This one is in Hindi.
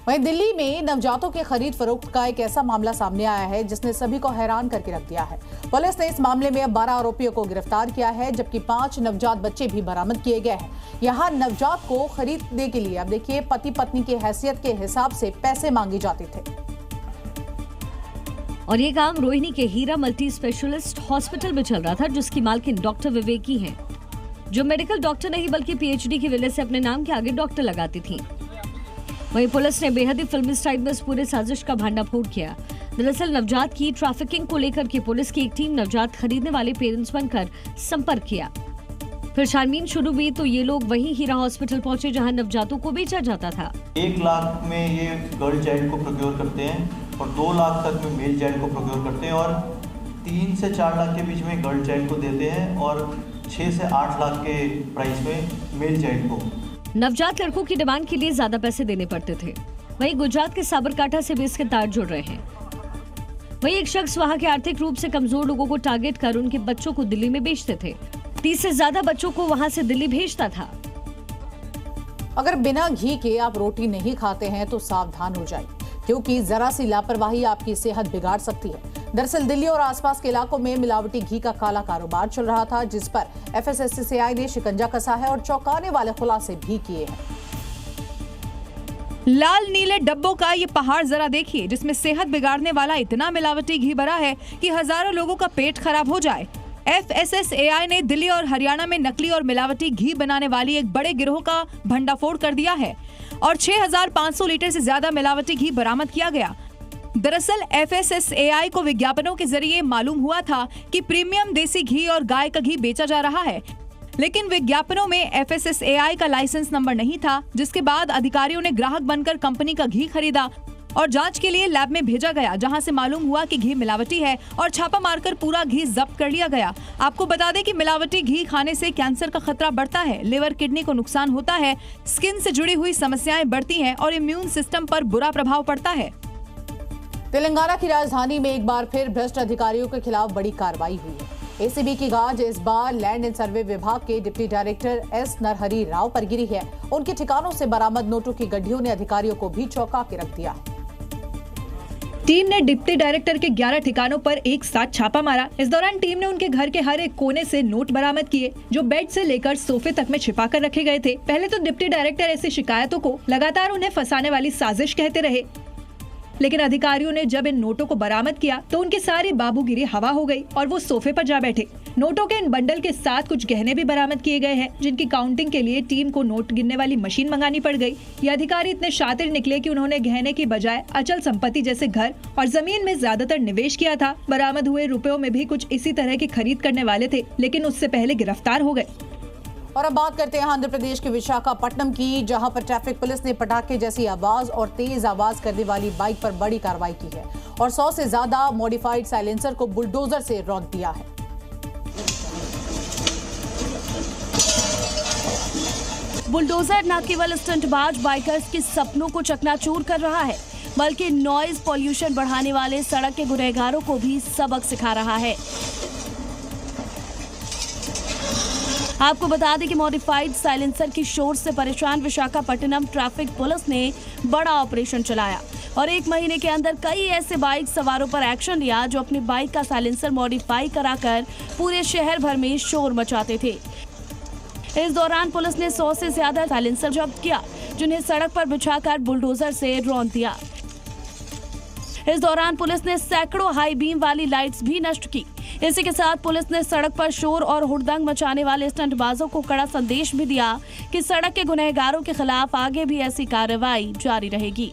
वहीं दिल्ली में नवजातों के खरीद फरोख्त का एक ऐसा मामला सामने आया है जिसने सभी को हैरान करके रख दिया है। पुलिस ने इस मामले में अब 12 आरोपियों को गिरफ्तार किया है, जबकि 5 नवजात बच्चे भी बरामद किए गए हैं। यहाँ नवजात को खरीदने के लिए अब देखिए पति पत्नी की हैसियत के हिसाब से पैसे मांगे जाते थे। और ये काम रोहिणी के हीरा मल्टी स्पेशलिस्ट हॉस्पिटल में चल रहा था, जिसकी मालकिन डॉक्टर विवेकी हैं, जो मेडिकल डॉक्टर नहीं बल्कि पीएचडी की वजह से अपने नाम के आगे डॉक्टर लगाती थी। वहीं पुलिस ने बेहद ही फिल्मी स्टाइल में इस पूरे साजिश का भंडाफोड़ किया। दरअसल नवजात की ट्रैफिकिंग को लेकर के पुलिस की एक टीम नवजात खरीदने वाले पेरेंट्स बनकर संपर्क किया। फिर छानबीन शुरू हुई तो ये लोग वहीं हीरा हॉस्पिटल पहुंचे जहां नवजातों को बेचा जाता था। 1 लाख में ये गर्ल चाइल्ड को प्रोक्योर करते हैं और 2 लाख तक में मेल चाइल्ड को प्रोक्योर करते हैं और 3 से 4 लाख के बीच में गर्ल चाइल्ड को देते हैं और 6 से 8 लाख के प्राइस में मेल चाइल्ड को। नवजात लड़कों की डिमांड के लिए ज्यादा पैसे देने पड़ते थे। वहीं गुजरात के साबरकांठा से भी इसके तार जुड़ रहे हैं। वहीं एक शख्स वहां के आर्थिक रूप से कमजोर लोगों को टारगेट कर उनके बच्चों को दिल्ली में बेचते थे। 30 से ज्यादा बच्चों को वहां से दिल्ली भेजता था। अगर बिना घी के आप रोटी नहीं खाते हैं तो सावधान हो जाइए, क्योंकि जरा सी लापरवाही आपकी सेहत बिगाड़ सकती है। दरअसल दिल्ली और आसपास के इलाकों में मिलावटी घी का काला कारोबार चल रहा था, जिस पर एफएसएसएआई ने शिकंजा कसा है और चौंकाने वाले खुलासे भी किए हैं। लाल नीले डब्बों का ये पहाड़ जरा देखिए, जिसमें सेहत बिगाड़ने वाला इतना मिलावटी घी भरा है कि हजारों लोगों का पेट खराब हो जाए। एफएसएसएआई ने दिल्ली और हरियाणा में नकली और मिलावटी घी बनाने वाली एक बड़े गिरोह का भंडाफोड़ कर दिया है और 6500 लीटर से ज्यादा मिलावटी घी बरामद किया गया। दरअसल एफएसएसएआई को विज्ञापनों के जरिए मालूम हुआ था कि प्रीमियम देसी घी और गाय का घी बेचा जा रहा है, लेकिन विज्ञापनों में एफएसएसएआई का लाइसेंस नंबर नहीं था, जिसके बाद अधिकारियों ने ग्राहक बनकर कंपनी का घी खरीदा और जांच के लिए लैब में भेजा गया, जहां से मालूम हुआ कि घी मिलावटी है और छापा मारकर पूरा घी जब्त कर लिया गया। आपको बता दें कि मिलावटी घी खाने से कैंसर का खतरा बढ़ता है, लिवर किडनी को नुकसान होता है, स्किन से जुड़ी हुई समस्याएं बढ़ती हैं और इम्यून सिस्टम पर बुरा प्रभाव पड़ता है। तेलंगाना की राजधानी में एक बार फिर भ्रष्ट अधिकारियों के खिलाफ बड़ी कार्रवाई हुई है। एसीबी की गाज इस बार लैंड एंड सर्वे विभाग के deputy director S Narhari Rao पर गिरी है। उनके ठिकानों से बरामद नोटों की गड्ढियों ने अधिकारियों को भी चौंका के रख दिया। टीम ने डिप्टी डायरेक्टर के 11 ठिकानों पर एक साथ छापा मारा। इस दौरान टीम ने उनके घर के हर एक कोने से नोट बरामद किए, जो बेड से लेकर सोफे तक में छिपा कर रखे गए थे। पहले तो डिप्टी डायरेक्टर ऐसी शिकायतों को लगातार उन्हें फंसाने वाली साजिश कहते रहे, लेकिन अधिकारियों ने जब इन नोटों को बरामद किया तो उनकी सारी बाबूगिरी हवा हो गई और वो सोफे पर जा बैठे। नोटों के इन बंडल के साथ कुछ गहने भी बरामद किए गए हैं, जिनकी काउंटिंग के लिए टीम को नोट गिनने वाली मशीन मंगानी पड़ गई। ये अधिकारी इतने शातिर निकले कि उन्होंने गहने की बजाय अचल संपत्ति जैसे घर और जमीन में ज्यादातर निवेश किया था। बरामद हुए रुपयों में भी कुछ इसी तरह की खरीद करने वाले थे, लेकिन उससे पहले गिरफ्तार हो गए। और अब बात करते हैं आंध्र प्रदेश के विशाखापट्टनम की, जहां पर ट्रैफिक पुलिस ने पटाखे जैसी आवाज और तेज आवाज करने वाली बाइक पर बड़ी कार्रवाई की है और 100 से ज्यादा मॉडिफाइड साइलेंसर को बुलडोजर से रौंद दिया है। बुलडोजर न केवल स्टंटबाज बाइकर्स के सपनों को चकनाचूर कर रहा है, बल्कि नॉइज पॉल्यूशन बढ़ाने वाले सड़क के गुनहगारों को भी सबक सिखा रहा है। आपको बता दें कि मॉडिफाइड साइलेंसर की शोर से परेशान विशाखापट्टनम ट्रैफिक पुलिस ने बड़ा ऑपरेशन चलाया और 1 महीने के अंदर कई ऐसे बाइक सवारों पर एक्शन लिया जो अपनी बाइक का साइलेंसर मॉडिफाई कराकर पूरे शहर भर में शोर मचाते थे। इस दौरान पुलिस ने 100 से ज्यादा साइलेंसर जब्त किया, जिन्हें सड़क पर बिछाकर बुलडोजर से रौंद दिया। इस दौरान पुलिस ने सैकड़ों हाई बीम वाली लाइट्स भी नष्ट की। इसी के साथ पुलिस ने सड़क पर शोर और हुड़दंग मचाने वाले स्टंटबाजों को कड़ा संदेश भी दिया कि सड़क के गुनहगारों के खिलाफ आगे भी ऐसी कार्रवाई जारी रहेगी।